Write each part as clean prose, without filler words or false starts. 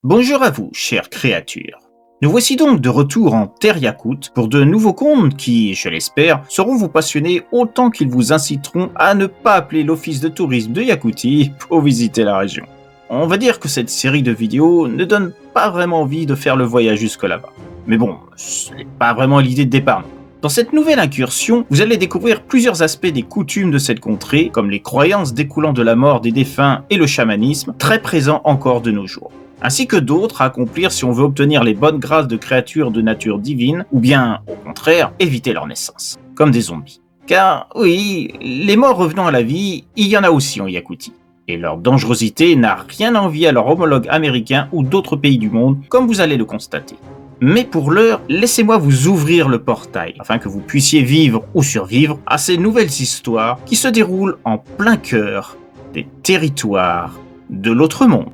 Bonjour à vous, chères créatures. Nous voici donc de retour en terre yakoute pour de nouveaux contes qui, je l'espère, sauront vous passionner autant qu'ils vous inciteront à ne pas appeler l'office de tourisme de Yakoutie pour visiter la région. On va dire que cette série de vidéos ne donne pas vraiment envie de faire le voyage jusque là-bas. Mais bon, ce n'est pas vraiment l'idée de départ non. Dans cette nouvelle incursion, vous allez découvrir plusieurs aspects des coutumes de cette contrée, comme les croyances découlant de la mort des défunts et le chamanisme, très présents encore de nos jours. Ainsi que d'autres à accomplir si on veut obtenir les bonnes grâces de créatures de nature divine, ou bien, au contraire, éviter leur naissance, comme des zombies. Car, oui, les morts revenant à la vie, il y en a aussi en Yakoutie. Et leur dangerosité n'a rien à envier à leurs homologues américains ou d'autres pays du monde, comme vous allez le constater. Mais pour l'heure, laissez-moi vous ouvrir le portail, afin que vous puissiez vivre ou survivre à ces nouvelles histoires qui se déroulent en plein cœur des territoires de l'autre monde.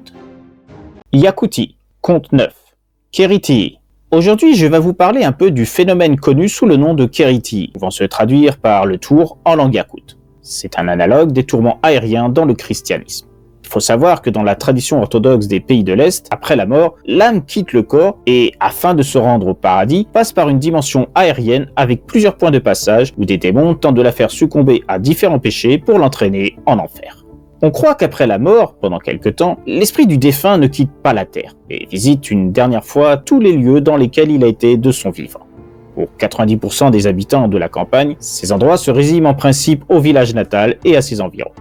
Yakoutie, conte 9, Kériti. Aujourd'hui, je vais vous parler un peu du phénomène connu sous le nom de Kériti, pouvant se traduire par le tour en langue yakoute. C'est un analogue des tourments aériens dans le christianisme. Il faut savoir que dans la tradition orthodoxe des pays de l'Est, après la mort, l'âme quitte le corps et, afin de se rendre au paradis, passe par une dimension aérienne avec plusieurs points de passage où des démons tentent de la faire succomber à différents péchés pour l'entraîner en enfer. On croit qu'après la mort, pendant quelque temps, l'esprit du défunt ne quitte pas la terre et visite une dernière fois tous les lieux dans lesquels il a été de son vivant. Pour 90% des habitants de la campagne, ces endroits se résument en principe au village natal et à ses environs.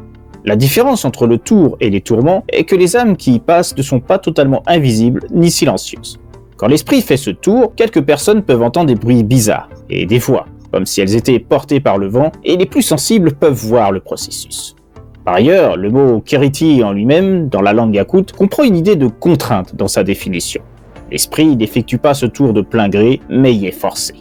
La différence entre le tour et les tourments est que les âmes qui y passent ne sont pas totalement invisibles ni silencieuses. Quand l'esprit fait ce tour, quelques personnes peuvent entendre des bruits bizarres et des voix, comme si elles étaient portées par le vent, et les plus sensibles peuvent voir le processus. Par ailleurs, le mot Kériti en lui-même, dans la langue yakoute, comprend une idée de contrainte dans sa définition. L'esprit n'effectue pas ce tour de plein gré, mais y est forcé.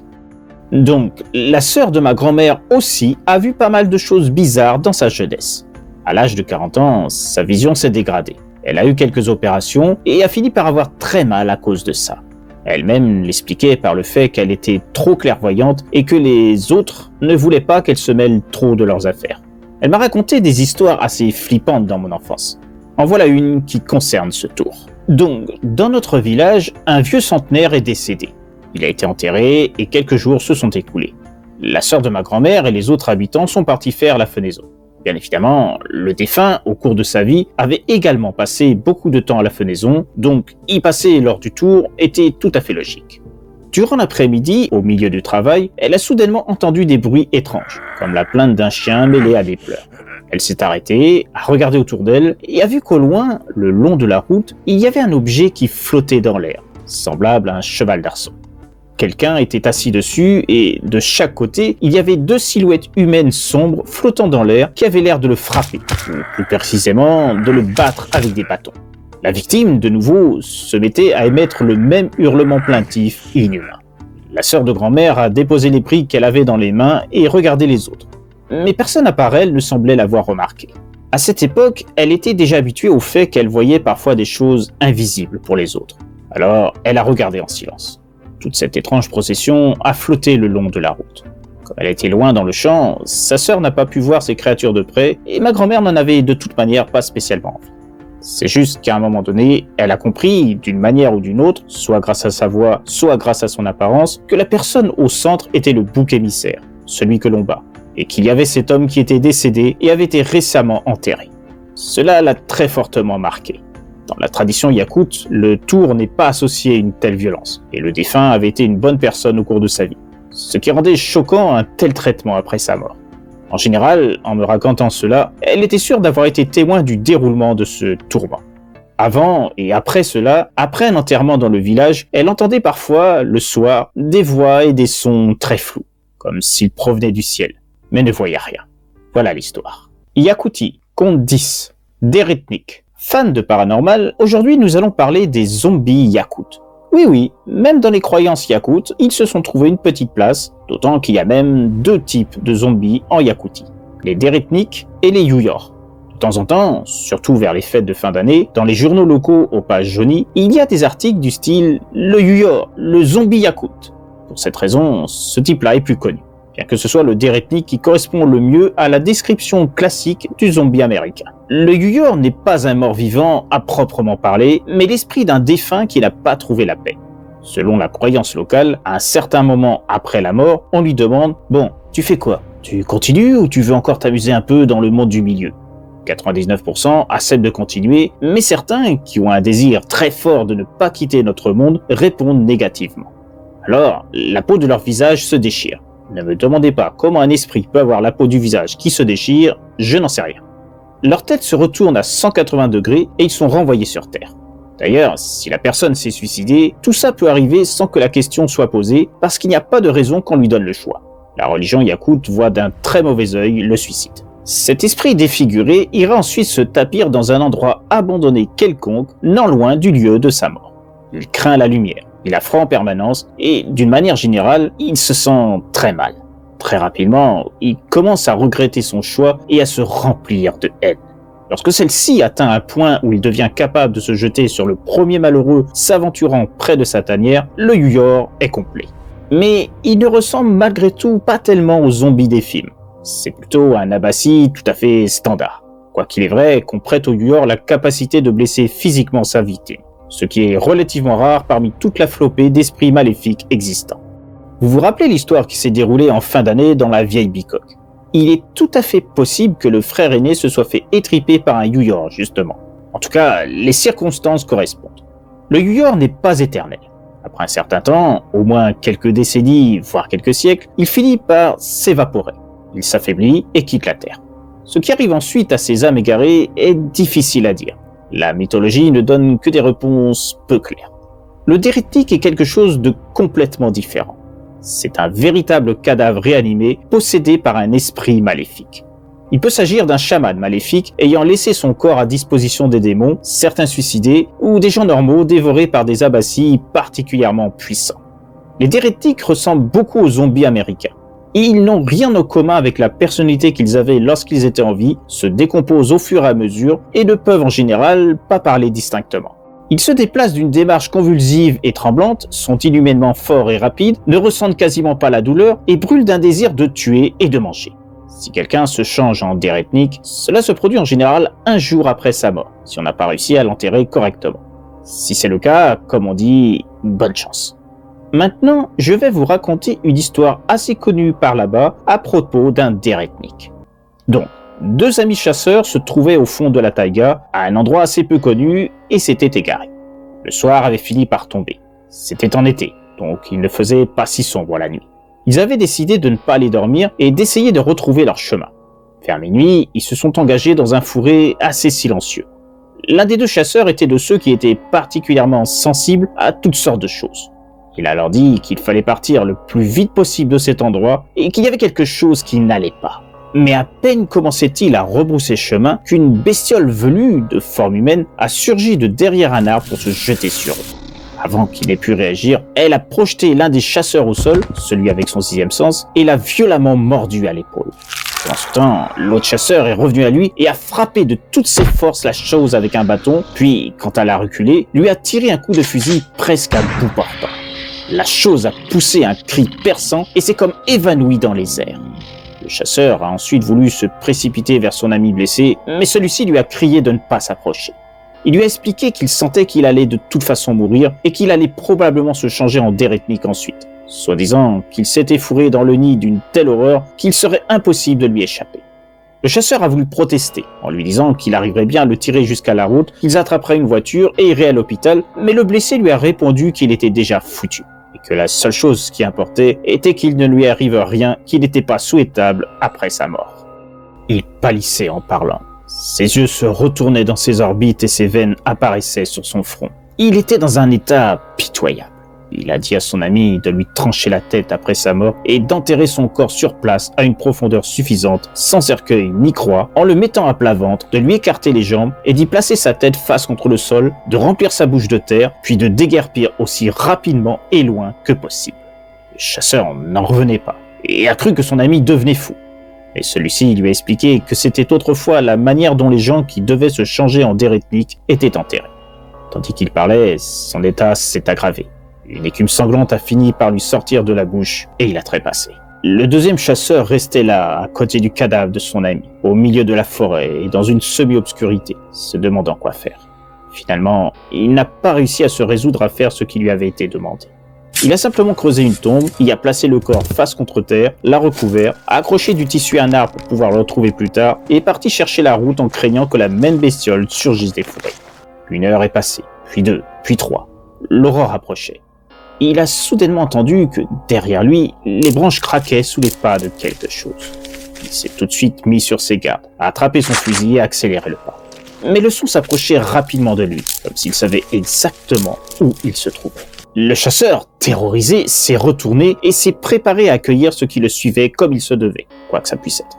Donc, la sœur de ma grand-mère aussi a vu pas mal de choses bizarres dans sa jeunesse. À l'âge de 40 ans, sa vision s'est dégradée. Elle a eu quelques opérations et a fini par avoir très mal à cause de ça. Elle-même l'expliquait par le fait qu'elle était trop clairvoyante et que les autres ne voulaient pas qu'elle se mêle trop de leurs affaires. Elle m'a raconté des histoires assez flippantes dans mon enfance. En voilà une qui concerne ce tour. Donc, dans notre village, un vieux centenaire est décédé. Il a été enterré et quelques jours se sont écoulés. La sœur de ma grand-mère et les autres habitants sont partis faire la fenaison. Bien évidemment, le défunt, au cours de sa vie, avait également passé beaucoup de temps à la fenaison, donc y passer lors du tour était tout à fait logique. Durant l'après-midi, au milieu du travail, elle a soudainement entendu des bruits étranges, comme la plainte d'un chien mêlé à des pleurs. Elle s'est arrêtée, a regardé autour d'elle et a vu qu'au loin, le long de la route, il y avait un objet qui flottait dans l'air, semblable à un cheval d'arçon. Quelqu'un était assis dessus et, de chaque côté, il y avait deux silhouettes humaines sombres flottant dans l'air qui avaient l'air de le frapper, ou plus précisément de le battre avec des bâtons. La victime, de nouveau, se mettait à émettre le même hurlement plaintif et inhumain. La sœur de grand-mère a déposé les prix qu'elle avait dans les mains et regardé les autres. Mais personne à part elle ne semblait l'avoir remarqué. À cette époque, elle était déjà habituée au fait qu'elle voyait parfois des choses invisibles pour les autres. Alors, elle a regardé en silence. Toute cette étrange procession a flotté le long de la route. Comme elle était loin dans le champ, sa sœur n'a pas pu voir ces créatures de près et ma grand-mère n'en avait de toute manière pas spécialement envie. C'est juste qu'à un moment donné, elle a compris, d'une manière ou d'une autre, soit grâce à sa voix, soit grâce à son apparence, que la personne au centre était le bouc émissaire, celui que l'on bat, et qu'il y avait cet homme qui était décédé et avait été récemment enterré. Cela l'a très fortement marqué. Dans la tradition yakoute, le tour n'est pas associé à une telle violence, et le défunt avait été une bonne personne au cours de sa vie, ce qui rendait choquant un tel traitement après sa mort. En général, en me racontant cela, elle était sûre d'avoir été témoin du déroulement de ce tourment. Avant et après cela, après un enterrement dans le village, elle entendait parfois, le soir, des voix et des sons très flous, comme s'ils provenaient du ciel, mais ne voyait rien. Voilà l'histoire. Yakoutie, conte 10, Deretnik. Fans de paranormal, aujourd'hui nous allons parler des zombies yakoutes. Oui, même dans les croyances yakoutes, ils se sont trouvés une petite place, d'autant qu'il y a même deux types de zombies en Yakoutie, les Deretnik et les Yuyor. De temps en temps, surtout vers les fêtes de fin d'année, dans les journaux locaux aux pages jaunies, il y a des articles du style « Le Yuyor, le zombie yakoute ». Pour cette raison, ce type-là est plus connu. bien que ce soit le Deretnik qui correspond le mieux à la description classique du zombie américain. Le Yuyor n'est pas un mort-vivant à proprement parler, mais l'esprit d'un défunt qui n'a pas trouvé la paix. Selon la croyance locale, à un certain moment après la mort, on lui demande « Bon, tu fais quoi ? Tu continues ou tu veux encore t'amuser un peu dans le monde du milieu ?» 99% acceptent de continuer, mais certains, qui ont un désir très fort de ne pas quitter notre monde, répondent négativement. Alors, la peau de leur visage se déchire. Ne me demandez pas comment un esprit peut avoir la peau du visage qui se déchire, je n'en sais rien. Leur tête se retourne à 180 degrés et ils sont renvoyés sur Terre. D'ailleurs, si la personne s'est suicidée, tout ça peut arriver sans que la question soit posée parce qu'il n'y a pas de raison qu'on lui donne le choix. La religion yakoute voit d'un très mauvais œil le suicide. Cet esprit défiguré ira ensuite se tapir dans un endroit abandonné quelconque, non loin du lieu de sa mort. Il craint la lumière, il a froid en permanence et, d'une manière générale, il se sent très mal. Très rapidement, il commence à regretter son choix et à se remplir de haine. Lorsque celle-ci atteint un point où il devient capable de se jeter sur le premier malheureux s'aventurant près de sa tanière, le Yuyor est complet. Mais il ne ressemble malgré tout pas tellement aux zombies des films. C'est plutôt un abassi tout à fait standard. Quoiqu'il est vrai qu'on prête au Yuyor la capacité de blesser physiquement sa victime, ce qui est relativement rare parmi toute la flopée d'esprits maléfiques existants. Vous vous rappelez l'histoire qui s'est déroulée en fin d'année dans la vieille bicoque ? Il est tout à fait possible que le frère aîné se soit fait étriper par un Yuyor, justement. En tout cas, les circonstances correspondent. Le Yuyor n'est pas éternel. Après un certain temps, au moins quelques décennies, voire quelques siècles, il finit par s'évaporer. Il s'affaiblit et quitte la Terre. Ce qui arrive ensuite à ces âmes égarées est difficile à dire. La mythologie ne donne que des réponses peu claires. Le Deretnik est quelque chose de complètement différent. C'est un véritable cadavre réanimé possédé par un esprit maléfique. Il peut s'agir d'un chaman maléfique ayant laissé son corps à disposition des démons, certains suicidés, ou des gens normaux dévorés par des abassis particulièrement puissants. Les Deretnik ressemblent beaucoup aux zombies américains. Et ils n'ont rien en commun avec la personnalité qu'ils avaient lorsqu'ils étaient en vie, se décomposent au fur et à mesure et ne peuvent en général pas parler distinctement. Ils se déplacent d'une démarche convulsive et tremblante, sont inhumainement forts et rapides, ne ressentent quasiment pas la douleur et brûlent d'un désir de tuer et de manger. Si quelqu'un se change en Deretnik, cela se produit en général un jour après sa mort, si on n'a pas réussi à l'enterrer correctement. Si c'est le cas, comme on dit, bonne chance. Maintenant, je vais vous raconter une histoire assez connue par là-bas à propos d'un Deretnik. Donc, deux amis chasseurs se trouvaient au fond de la taïga, à un endroit assez peu connu, et s'étaient égarés. Le soir avait fini par tomber. C'était en été, donc il ne faisait pas si sombre la nuit. Ils avaient décidé de ne pas aller dormir et d'essayer de retrouver leur chemin. Vers minuit, ils se sont engagés dans un fourré assez silencieux. L'un des deux chasseurs était de ceux qui étaient particulièrement sensibles à toutes sortes de choses. Il a alors dit qu'il fallait partir le plus vite possible de cet endroit et qu'il y avait quelque chose qui n'allait pas. Mais à peine commençait-il à rebrousser chemin qu'une bestiole velue de forme humaine a surgi de derrière un arbre pour se jeter sur eux. Avant qu'il ait pu réagir, elle a projeté l'un des chasseurs au sol, celui avec son sixième sens, et l'a violemment mordu à l'épaule. Pendant ce temps, l'autre chasseur est revenu à lui et a frappé de toutes ses forces la chose avec un bâton, puis, quand elle a reculé, lui a tiré un coup de fusil presque à bout portant. La chose a poussé un cri perçant et s'est comme évanouie dans les airs. Le chasseur a ensuite voulu se précipiter vers son ami blessé, mais celui-ci lui a crié de ne pas s'approcher. Il lui a expliqué qu'il sentait qu'il allait de toute façon mourir et qu'il allait probablement se changer en Deretnik ensuite, soi-disant qu'il s'était fourré dans le nid d'une telle horreur qu'il serait impossible de lui échapper. Le chasseur a voulu protester, en lui disant qu'il arriverait bien à le tirer jusqu'à la route, qu'ils attraperaient une voiture et iraient à l'hôpital, mais le blessé lui a répondu qu'il était déjà foutu, et que la seule chose qui importait était qu'il ne lui arrive rien qui n'était pas souhaitable après sa mort. Il pâlissait en parlant. Ses yeux se retournaient dans ses orbites et ses veines apparaissaient sur son front. Il était dans un état pitoyable. Il a dit à son ami de lui trancher la tête après sa mort et d'enterrer son corps sur place à une profondeur suffisante, sans cercueil ni croix, en le mettant à plat ventre, de lui écarter les jambes et d'y placer sa tête face contre le sol, de remplir sa bouche de terre, puis de déguerpir aussi rapidement et loin que possible. Le chasseur n'en revenait pas et a cru que son ami devenait fou. Et celui-ci lui a expliqué que c'était autrefois la manière dont les gens qui devaient se changer en Deretnik étaient enterrés. Tandis qu'il parlait, son état s'est aggravé. Une écume sanglante a fini par lui sortir de la bouche et il a trépassé. Le deuxième chasseur restait là, à côté du cadavre de son ami, au milieu de la forêt et dans une semi-obscurité, se demandant quoi faire. Finalement, il n'a pas réussi à se résoudre à faire ce qui lui avait été demandé. Il a simplement creusé une tombe, y a placé le corps face contre terre, l'a recouvert, a accroché du tissu à un arbre pour pouvoir le retrouver plus tard, et est parti chercher la route en craignant que la même bestiole surgisse des forêts. 1 heure est passée, puis 2, puis 3. L'aurore approchait. Il a soudainement entendu que, derrière lui, les branches craquaient sous les pas de quelque chose. Il s'est tout de suite mis sur ses gardes, a attrapé son fusil et a accéléré le pas. Mais le son s'approchait rapidement de lui, comme s'il savait exactement où il se trouvait. Le chasseur, terrorisé, s'est retourné et s'est préparé à accueillir ceux qui le suivaient comme il se devait, quoi que ça puisse être.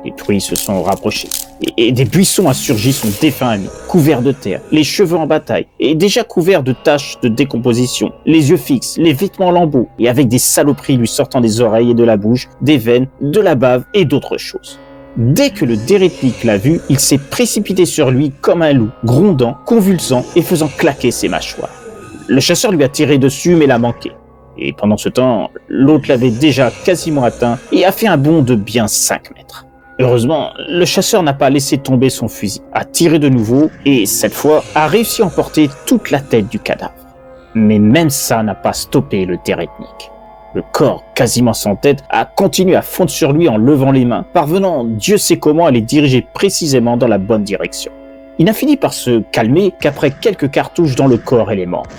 Les bruits se sont rapprochés, et des buissons assurgis son défunt ami, couverts de terre, les cheveux en bataille, et déjà couverts de taches de décomposition, les yeux fixes, les vêtements en lambeaux, et avec des saloperies lui sortant des oreilles et de la bouche, des veines, de la bave et d'autres choses. Dès que le dérétnique l'a vu, il s'est précipité sur lui comme un loup, grondant, convulsant et faisant claquer ses mâchoires. Le chasseur lui a tiré dessus mais l'a manqué. Et pendant ce temps, l'autre l'avait déjà quasiment atteint et a fait un bond de bien 5 mètres. Heureusement, le chasseur n'a pas laissé tomber son fusil, a tiré de nouveau et, cette fois, a réussi à emporter toute la tête du cadavre. Mais même ça n'a pas stoppé le dérétnique. Le corps, quasiment sans tête, a continué à fondre sur lui en levant les mains, parvenant Dieu sait comment à les diriger précisément dans la bonne direction. Il n'a fini par se calmer qu'après quelques cartouches dans le corps et les membres.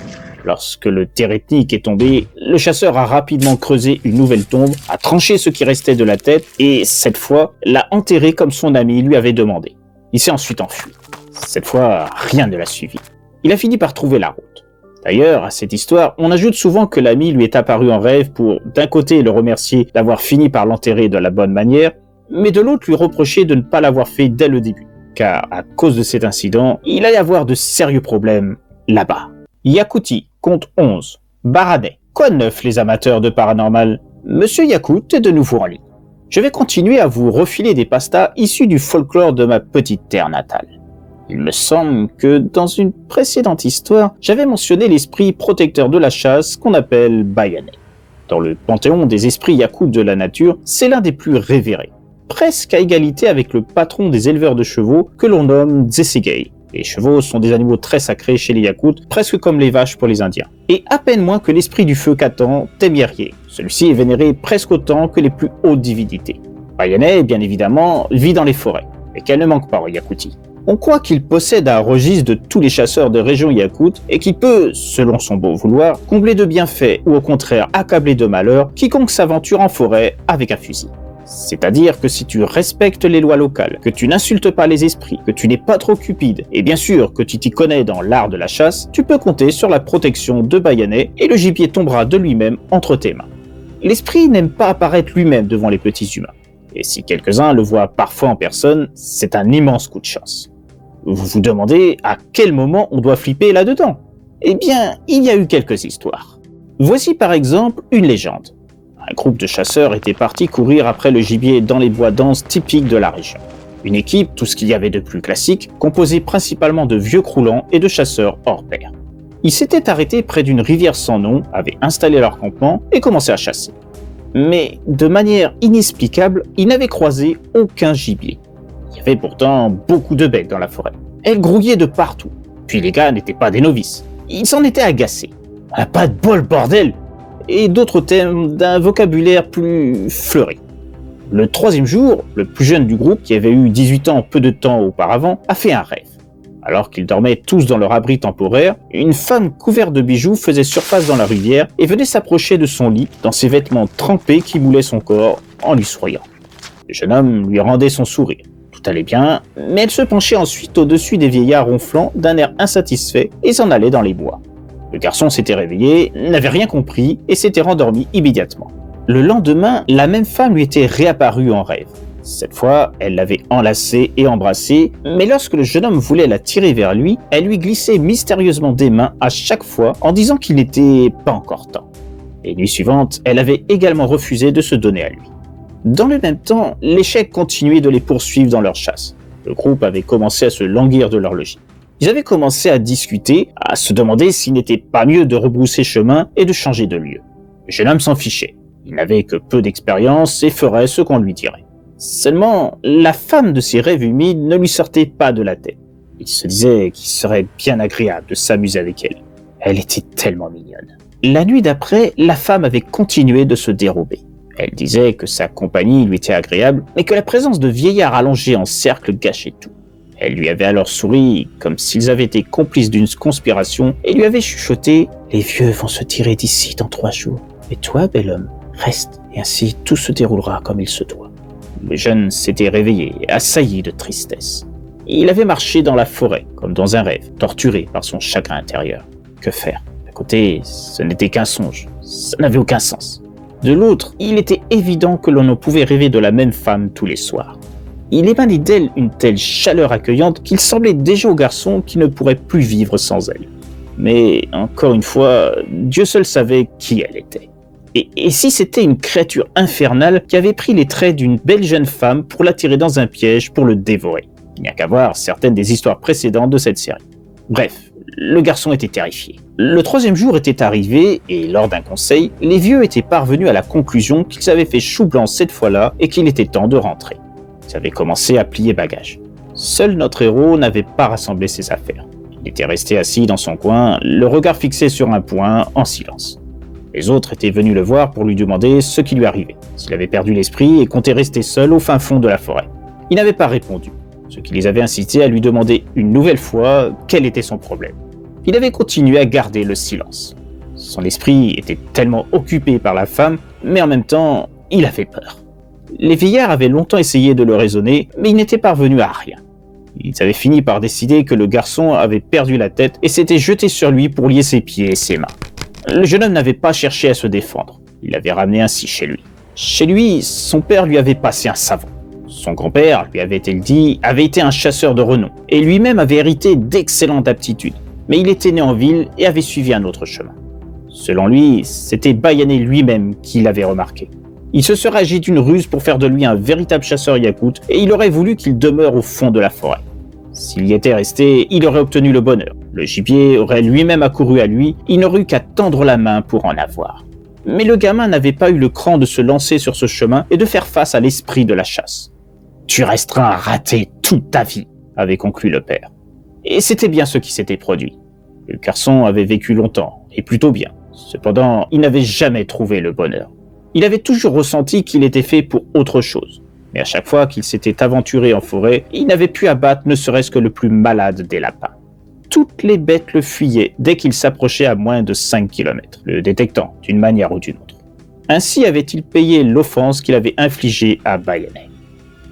Lorsque le dérétnique est tombé, le chasseur a rapidement creusé une nouvelle tombe, a tranché ce qui restait de la tête et, cette fois, l'a enterré comme son ami lui avait demandé. Il s'est ensuite enfui. Cette fois, rien ne l'a suivi. Il a fini par trouver la route. D'ailleurs, à cette histoire, on ajoute souvent que l'ami lui est apparu en rêve pour, d'un côté, le remercier d'avoir fini par l'enterrer de la bonne manière, mais de l'autre, lui reprocher de ne pas l'avoir fait dès le début. Car, à cause de cet incident, il allait y avoir de sérieux problèmes là-bas. Yakouti, compte 11. Baranais. Quoi de neuf, les amateurs de paranormal? Monsieur Yakout est de nouveau en ligne. Je vais continuer à vous refiler des pastas issus du folklore de ma petite terre natale. Il me semble que dans une précédente histoire, j'avais mentionné l'esprit protecteur de la chasse qu'on appelle Bayané. Dans le panthéon des esprits Yakout de la nature, c'est l'un des plus révérés, presque à égalité avec le patron des éleveurs de chevaux que l'on nomme Zesegei. Les chevaux sont des animaux très sacrés chez les Yakuts, presque comme les vaches pour les Indiens. Et à peine moins que l'esprit du feu Catan, Temierye. Celui-ci est vénéré presque autant que les plus hautes divinités. Bayané, bien évidemment, vit dans les forêts, et qu'elle ne manque pas aux Yakoutis. On croit qu'il possède un registre de tous les chasseurs de région Yakout et qu'il peut, selon son beau vouloir, combler de bienfaits ou au contraire accabler de malheur quiconque s'aventure en forêt avec un fusil. C'est-à-dire que si tu respectes les lois locales, que tu n'insultes pas les esprits, que tu n'es pas trop cupide, et bien sûr que tu t'y connais dans l'art de la chasse, tu peux compter sur la protection de Bayané et le gibier tombera de lui-même entre tes mains. L'esprit n'aime pas apparaître lui-même devant les petits humains. Et si quelques-uns le voient parfois en personne, c'est un immense coup de chance. Vous vous demandez à quel moment on doit flipper là-dedans? Eh bien, il y a eu quelques histoires. Voici par exemple une légende. Un groupe de chasseurs était parti courir après le gibier dans les bois denses typiques de la région. Une équipe, tout ce qu'il y avait de plus classique, composée principalement de vieux croulants et de chasseurs hors pair. Ils s'étaient arrêtés près d'une rivière sans nom, avaient installé leur campement et commencé à chasser. Mais, de manière inexplicable, ils n'avaient croisé aucun gibier. Il y avait pourtant beaucoup de bêtes dans la forêt. Elles grouillaient de partout. Puis les gars n'étaient pas des novices. Ils s'en étaient agacés. « Ah, pas de bol, bordel !» et d'autres termes d'un vocabulaire plus fleuri. Le troisième jour, le plus jeune du groupe, qui avait eu 18 ans peu de temps auparavant, a fait un rêve. Alors qu'ils dormaient tous dans leur abri temporaire, une femme couverte de bijoux faisait surface dans la rivière et venait s'approcher de son lit dans ses vêtements trempés qui moulaient son corps en lui souriant. Le jeune homme lui rendait son sourire. Tout allait bien, mais elle se penchait ensuite au-dessus des vieillards ronflant d'un air insatisfait et s'en allait dans les bois. Le garçon s'était réveillé, n'avait rien compris et s'était rendormi immédiatement. Le lendemain, la même femme lui était réapparue en rêve. Cette fois, elle l'avait enlacée et embrassée, mais lorsque le jeune homme voulait la tirer vers lui, elle lui glissait mystérieusement des mains à chaque fois en disant qu'il n'était pas encore temps. Les nuits suivantes, elle avait également refusé de se donner à lui. Dans le même temps, l'échec continuait de les poursuivre dans leur chasse. Le groupe avait commencé à se languir de leur logis. Ils avaient commencé à discuter, à se demander s'il n'était pas mieux de rebrousser chemin et de changer de lieu. Le jeune homme s'en fichait. Il n'avait que peu d'expérience et ferait ce qu'on lui dirait. Seulement, la femme de ses rêves humides ne lui sortait pas de la tête. Il se disait qu'il serait bien agréable de s'amuser avec elle. Elle était tellement mignonne. La nuit d'après, la femme avait continué de se dérober. Elle disait que sa compagnie lui était agréable, mais que la présence de vieillards allongés en cercle gâchait tout. Elle lui avait alors souri, comme s'ils avaient été complices d'une conspiration, et lui avait chuchoté « Les vieux vont se tirer d'ici dans 3 jours. Et toi, bel homme, reste, et ainsi tout se déroulera comme il se doit. » Le jeune s'était réveillé, assailli de tristesse. Il avait marché dans la forêt, comme dans un rêve, torturé par son chagrin intérieur. Que faire ? D'un côté, ce n'était qu'un songe, ça n'avait aucun sens. De l'autre, il était évident que l'on ne pouvait rêver de la même femme tous les soirs. Il émanait d'elle une telle chaleur accueillante qu'il semblait déjà au garçon qui ne pourrait plus vivre sans elle. Mais, encore une fois, Dieu seul savait qui elle était. Et si c'était une créature infernale qui avait pris les traits d'une belle jeune femme pour l'attirer dans un piège pour le dévorer ? Il n'y a qu'à voir certaines des histoires précédentes de cette série. Bref, le garçon était terrifié. Le 3e jour était arrivé et lors d'un conseil, les vieux étaient parvenus à la conclusion qu'ils avaient fait chou blanc cette fois-là et qu'il était temps de rentrer. Ils avaient commencé à plier bagages. Seul notre héros n'avait pas rassemblé ses affaires. Il était resté assis dans son coin, le regard fixé sur un point, en silence. Les autres étaient venus le voir pour lui demander ce qui lui arrivait, s'il avait perdu l'esprit et comptait rester seul au fin fond de la forêt. Il n'avait pas répondu, ce qui les avait incités à lui demander une nouvelle fois quel était son problème. Il avait continué à garder le silence. Son esprit était tellement occupé par la femme, mais en même temps, il avait peur. Les vieillards avaient longtemps essayé de le raisonner, mais ils n'étaient parvenus à rien. Ils avaient fini par décider que le garçon avait perdu la tête et s'était jeté sur lui pour lier ses pieds et ses mains. Le jeune homme n'avait pas cherché à se défendre. Il l'avait ramené ainsi chez lui. Chez lui, son père lui avait passé un savon. Son grand-père, lui avait-il dit, avait été un chasseur de renom, et lui-même avait hérité d'excellentes aptitudes. Mais il était né en ville et avait suivi un autre chemin. Selon lui, c'était Bayané lui-même qui l'avait remarqué. Il se serait agi d'une ruse pour faire de lui un véritable chasseur yakout, et il aurait voulu qu'il demeure au fond de la forêt. S'il y était resté, il aurait obtenu le bonheur. Le gibier aurait lui-même accouru à lui, il n'aurait eu qu'à tendre la main pour en avoir. Mais le gamin n'avait pas eu le cran de se lancer sur ce chemin et de faire face à l'esprit de la chasse. « Tu resteras un raté toute ta vie », avait conclu le père. Et c'était bien ce qui s'était produit. Le garçon avait vécu longtemps, et plutôt bien. Cependant, il n'avait jamais trouvé le bonheur. Il avait toujours ressenti qu'il était fait pour autre chose. Mais à chaque fois qu'il s'était aventuré en forêt, il n'avait pu abattre ne serait-ce que le plus malade des lapins. Toutes les bêtes le fuyaient dès qu'il s'approchait à moins de 5 km, le détectant d'une manière ou d'une autre. Ainsi avait-il payé l'offense qu'il avait infligée à Bayané.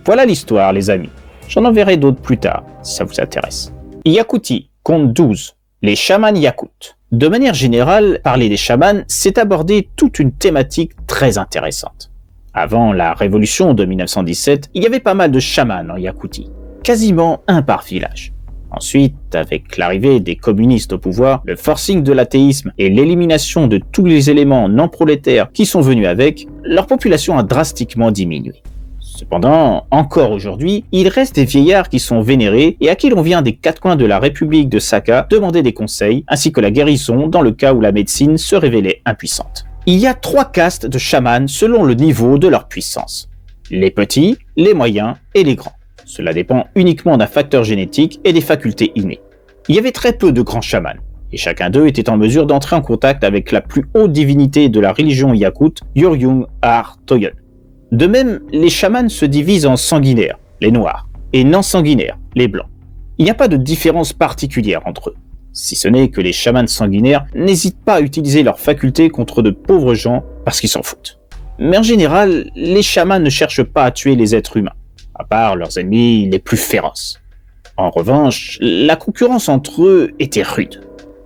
Voilà l'histoire, les amis. J'en enverrai d'autres plus tard, si ça vous intéresse. Yakoutie, conte 12. Les chamans yakoutes. De manière générale, parler des chamans, c'est aborder toute une thématique très intéressante. Avant la révolution de 1917, il y avait pas mal de chamans en Yakoutie, quasiment un par village. Ensuite, avec l'arrivée des communistes au pouvoir, le forcing de l'athéisme et l'élimination de tous les éléments non prolétaires qui sont venus avec, leur population a drastiquement diminué. Cependant, encore aujourd'hui, il reste des vieillards qui sont vénérés et à qui l'on vient des 4 coins de la République de Sakha demander des conseils, ainsi que la guérison dans le cas où la médecine se révélait impuissante. Il y a 3 castes de chamans selon le niveau de leur puissance. Les petits, les moyens et les grands. Cela dépend uniquement d'un facteur génétique et des facultés innées. Il y avait très peu de grands chamans, et chacun d'eux était en mesure d'entrer en contact avec la plus haute divinité de la religion yakoute, Yuryung Ar Toyon. De même, les chamans se divisent en sanguinaires, les noirs, et non-sanguinaires, les blancs. Il n'y a pas de différence particulière entre eux. Si ce n'est que les chamans sanguinaires n'hésitent pas à utiliser leurs facultés contre de pauvres gens parce qu'ils s'en foutent. Mais en général, les chamans ne cherchent pas à tuer les êtres humains, à part leurs ennemis les plus féroces. En revanche, la concurrence entre eux était rude.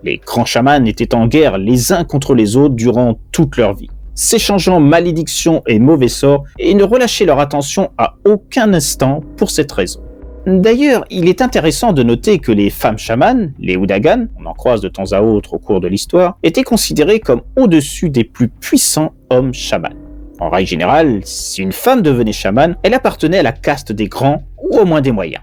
Les grands chamans étaient en guerre les uns contre les autres durant toute leur vie, s'échangeant malédictions et mauvais sorts et ne relâchaient leur attention à aucun instant pour cette raison. D'ailleurs, il est intéressant de noter que les femmes chamanes, les Udagan, on en croise de temps à autre au cours de l'histoire, étaient considérées comme au-dessus des plus puissants hommes chamans. En règle générale, si une femme devenait chamane, elle appartenait à la caste des grands ou au moins des moyens.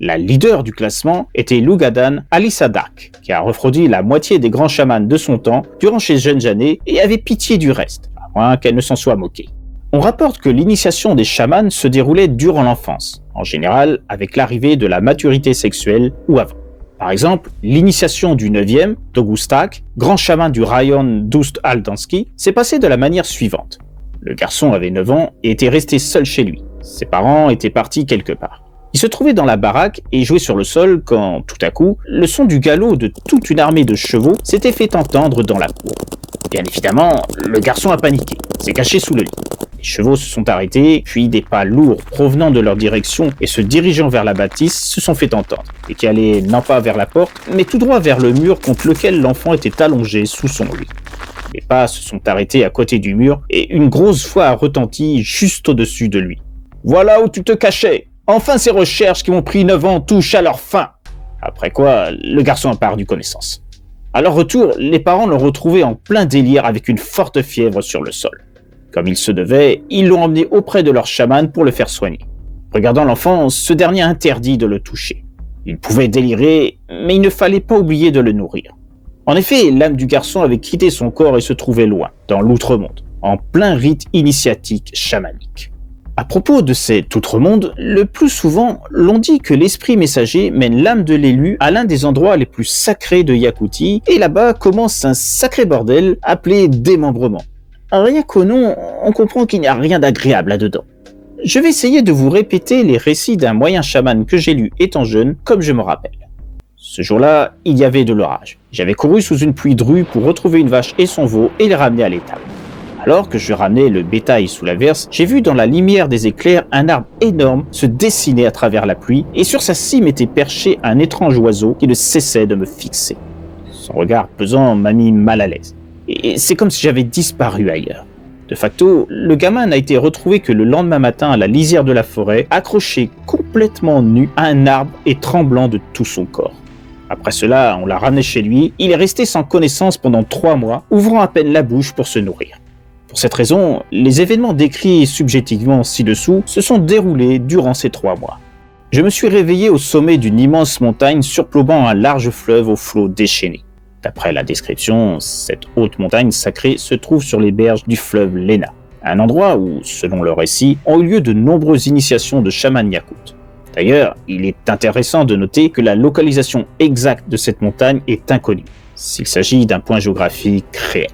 La leader du classement était Lugadan Alisadak, qui a refroidi la moitié des grands chamans de son temps durant ses jeunes années et avait pitié du reste, à moins qu'elle ne s'en soit moquée. On rapporte que l'initiation des chamans se déroulait durant l'enfance, en général avec l'arrivée de la maturité sexuelle ou avant. Par exemple, l'initiation du 9e, d'Augustak, grand chaman du rayon d'Ust-Aldanski, s'est passée de la manière suivante. Le garçon avait 9 ans et était resté seul chez lui. Ses parents étaient partis quelque part. Il se trouvait dans la baraque et jouait sur le sol quand, tout à coup, le son du galop de toute une armée de chevaux s'était fait entendre dans la cour. Bien évidemment, le garçon a paniqué, s'est caché sous le lit. Les chevaux se sont arrêtés, puis des pas lourds provenant de leur direction et se dirigeant vers la bâtisse se sont fait entendre, et qui allaient non pas vers la porte, mais tout droit vers le mur contre lequel l'enfant était allongé sous son lit. Les pas se sont arrêtés à côté du mur et une grosse voix a retenti juste au-dessus de lui. « Voilà où tu te cachais! Enfin ces recherches qui m'ont pris 9 ans touchent à leur fin !» Après quoi, le garçon a perdu connaissance. À leur retour, les parents l'ont retrouvé en plein délire avec une forte fièvre sur le sol. Comme il se devait, ils l'ont emmené auprès de leur chaman pour le faire soigner. Regardant l'enfant, ce dernier interdit de le toucher. Il pouvait délirer, mais il ne fallait pas oublier de le nourrir. En effet, l'âme du garçon avait quitté son corps et se trouvait loin, dans l'outre-monde, en plein rite initiatique chamanique. À propos de cet outre-monde, le plus souvent, l'on dit que l'esprit messager mène l'âme de l'élu à l'un des endroits les plus sacrés de Yakoutie, et là-bas commence un sacré bordel appelé démembrement. Rien qu'au nom, on comprend qu'il n'y a rien d'agréable là-dedans. Je vais essayer de vous répéter les récits d'un moyen chaman que j'ai lu étant jeune, comme je me rappelle. Ce jour-là, il y avait de l'orage. J'avais couru sous une pluie drue pour retrouver une vache et son veau et les ramener à l'étable. Alors que je ramenais le bétail sous l'averse, j'ai vu dans la lumière des éclairs un arbre énorme se dessiner à travers la pluie et sur sa cime était perché un étrange oiseau qui ne cessait de me fixer. Son regard pesant m'a mis mal à l'aise. Et c'est comme si j'avais disparu ailleurs. De facto, le gamin n'a été retrouvé que le lendemain matin à la lisière de la forêt, accroché complètement nu à un arbre et tremblant de tout son corps. Après cela, on l'a ramené chez lui, il est resté sans connaissance pendant 3 mois, ouvrant à peine la bouche pour se nourrir. Pour cette raison, les événements décrits subjectivement ci-dessous se sont déroulés durant ces 3 mois. Je me suis réveillé au sommet d'une immense montagne surplombant un large fleuve aux flots déchaînés. D'après la description, cette haute montagne sacrée se trouve sur les berges du fleuve Lena, un endroit où, selon le récit, ont eu lieu de nombreuses initiations de chamans yakoutes. D'ailleurs, il est intéressant de noter que la localisation exacte de cette montagne est inconnue, s'il s'agit d'un point géographique réel.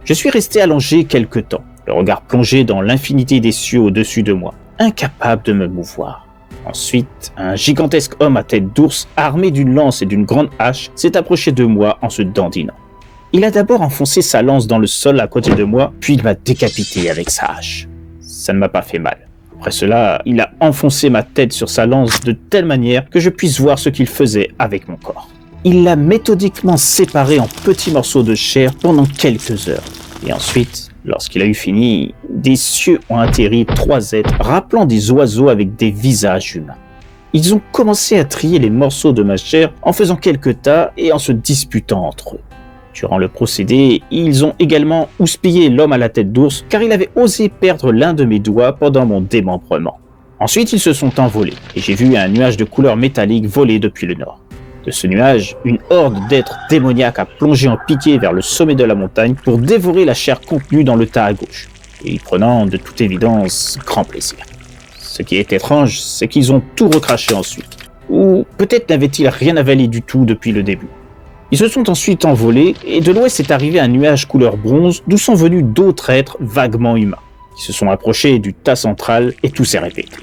Je suis resté allongé quelque temps, le regard plongé dans l'infinité des cieux au-dessus de moi, incapable de me mouvoir. Ensuite, un gigantesque homme à tête d'ours, armé d'une lance et d'une grande hache, s'est approché de moi en se dandinant. Il a d'abord enfoncé sa lance dans le sol à côté de moi, puis il m'a décapité avec sa hache. Ça ne m'a pas fait mal. Après cela, il a enfoncé ma tête sur sa lance de telle manière que je puisse voir ce qu'il faisait avec mon corps. Il l'a méthodiquement séparé en petits morceaux de chair pendant quelques heures. Et ensuite, lorsqu'il a eu fini, des cieux ont atterri 3 êtres rappelant des oiseaux avec des visages humains. Ils ont commencé à trier les morceaux de ma chair en faisant quelques tas et en se disputant entre eux. Durant le procédé, ils ont également houspillé l'homme à la tête d'ours car il avait osé perdre l'un de mes doigts pendant mon démembrement. Ensuite, ils se sont envolés et j'ai vu un nuage de couleur métallique voler depuis le nord. De ce nuage, une horde d'êtres démoniaques a plongé en piqué vers le sommet de la montagne pour dévorer la chair contenue dans le tas à gauche, et y prenant de toute évidence grand plaisir. Ce qui est étrange, c'est qu'ils ont tout recraché ensuite, ou peut-être n'avaient-ils rien avalé du tout depuis le début. Ils se sont ensuite envolés, et de l'ouest est arrivé un nuage couleur bronze d'où sont venus d'autres êtres vaguement humains, qui se sont approchés du tas central et tout s'est répété.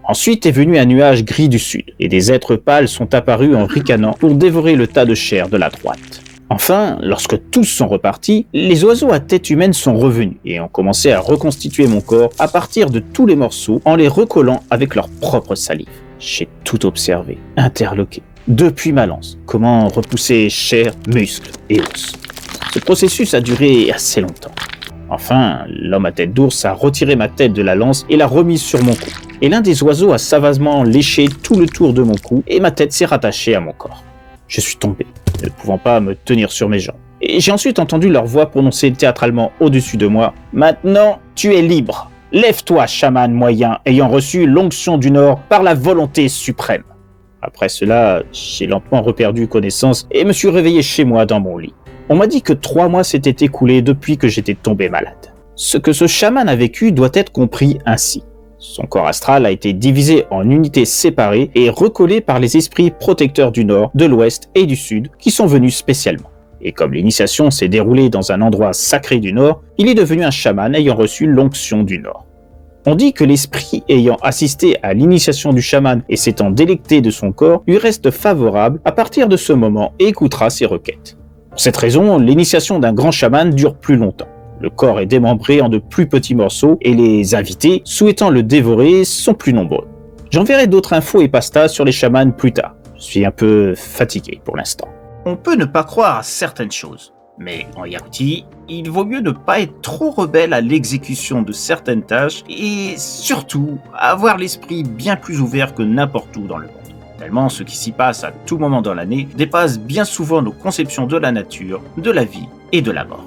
Ensuite est venu un nuage gris du sud, et des êtres pâles sont apparus en ricanant pour dévorer le tas de chair de la droite. Enfin, lorsque tous sont repartis, les oiseaux à tête humaine sont revenus et ont commencé à reconstituer mon corps à partir de tous les morceaux en les recollant avec leur propre salive. J'ai tout observé, interloqué, depuis ma lance, comment repousser chair, muscles et os. Ce processus a duré assez longtemps. Enfin, l'homme à tête d'ours a retiré ma tête de la lance et l'a remise sur mon cou. Et l'un des oiseaux a savamment léché tout le tour de mon cou et ma tête s'est rattachée à mon corps. Je suis tombé, ne pouvant pas me tenir sur mes jambes. Et j'ai ensuite entendu leur voix prononcer théâtralement au-dessus de moi. « Maintenant, tu es libre. Lève-toi, chaman moyen, ayant reçu l'onction du Nord par la volonté suprême. » Après cela, j'ai lentement reperdu connaissance et me suis réveillé chez moi dans mon lit. On m'a dit que 3 mois s'étaient écoulés depuis que j'étais tombé malade. Ce que ce chaman a vécu doit être compris ainsi. Son corps astral a été divisé en unités séparées et recollé par les esprits protecteurs du Nord, de l'Ouest et du Sud qui sont venus spécialement. Et comme l'initiation s'est déroulée dans un endroit sacré du Nord, il est devenu un chaman ayant reçu l'onction du Nord. On dit que l'esprit ayant assisté à l'initiation du chaman et s'étant délecté de son corps lui reste favorable à partir de ce moment et écoutera ses requêtes. Pour cette raison, l'initiation d'un grand chaman dure plus longtemps. Le corps est démembré en de plus petits morceaux et les invités, souhaitant le dévorer, sont plus nombreux. J'enverrai d'autres infos et pastas sur les chamans plus tard. Je suis un peu fatigué pour l'instant. On peut ne pas croire à certaines choses, mais en Yakoutie, il vaut mieux ne pas être trop rebelle à l'exécution de certaines tâches et surtout avoir l'esprit bien plus ouvert que n'importe où dans le monde. Tellement ce qui s'y passe à tout moment dans l'année dépasse bien souvent nos conceptions de la nature, de la vie et de la mort.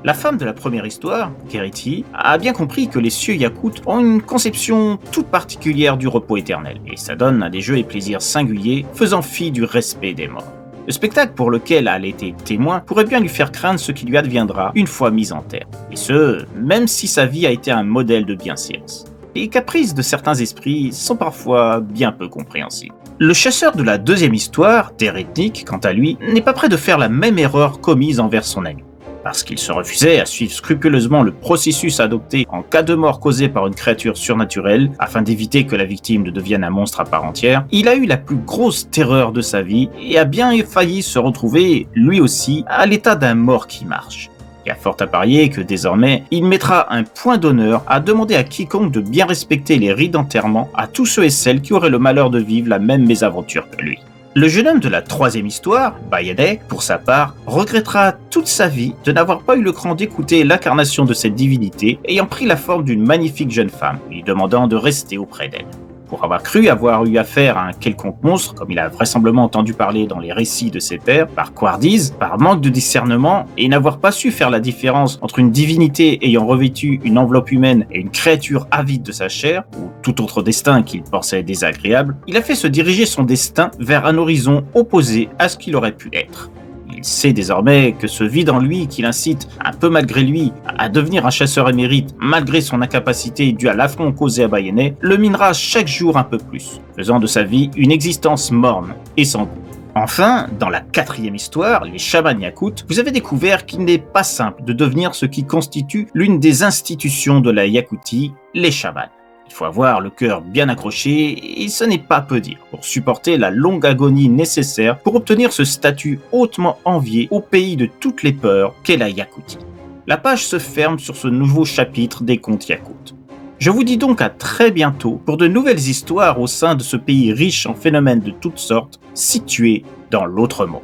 La femme de la première histoire, Keriti, a bien compris que les cieux yakoutes ont une conception toute particulière du repos éternel, et ça donne à des jeux et plaisirs singuliers faisant fi du respect des morts. Le spectacle pour lequel elle était témoin pourrait bien lui faire craindre ce qui lui adviendra une fois mise en terre, et ce, même si sa vie a été un modèle de bienséance. Les caprices de certains esprits sont parfois bien peu compréhensibles. Le chasseur de la deuxième histoire, Teretnik, quant à lui, n'est pas prêt de faire la même erreur commise envers son ami. Parce qu'il se refusait à suivre scrupuleusement le processus adopté en cas de mort causée par une créature surnaturelle, afin d'éviter que la victime ne devienne un monstre à part entière, il a eu la plus grosse terreur de sa vie et a bien failli se retrouver, lui aussi, à l'état d'un mort qui marche. Il y a fort à parier que désormais, il mettra un point d'honneur à demander à quiconque de bien respecter les rites d'enterrement à tous ceux et celles qui auraient le malheur de vivre la même mésaventure que lui. Le jeune homme de la troisième histoire, Bayadek, pour sa part, regrettera toute sa vie de n'avoir pas eu le cran d'écouter l'incarnation de cette divinité ayant pris la forme d'une magnifique jeune femme, lui demandant de rester auprès d'elle. Pour avoir cru avoir eu affaire à un quelconque monstre, comme il a vraisemblablement entendu parler dans les récits de ses pères, par couardise, par manque de discernement, et n'avoir pas su faire la différence entre une divinité ayant revêtu une enveloppe humaine et une créature avide de sa chair, ou tout autre destin qu'il pensait désagréable, il a fait se diriger son destin vers un horizon opposé à ce qu'il aurait pu être. Il sait désormais que ce vide en lui qui l'incite, un peu malgré lui, à devenir un chasseur émérite malgré son incapacité due à l'affront causé à Bayenet, le minera chaque jour un peu plus, faisant de sa vie une existence morne et sans goût. Enfin, dans la quatrième histoire, les chamans yakoutes, vous avez découvert qu'il n'est pas simple de devenir ce qui constitue l'une des institutions de la Yakoutie, les chamans. Il faut avoir le cœur bien accroché, et ce n'est pas peu dire, pour supporter la longue agonie nécessaire pour obtenir ce statut hautement envié au pays de toutes les peurs qu'est la Yakoutie. La page se ferme sur ce nouveau chapitre des contes yakoutes. Je vous dis donc à très bientôt pour de nouvelles histoires au sein de ce pays riche en phénomènes de toutes sortes, situé dans l'autre monde.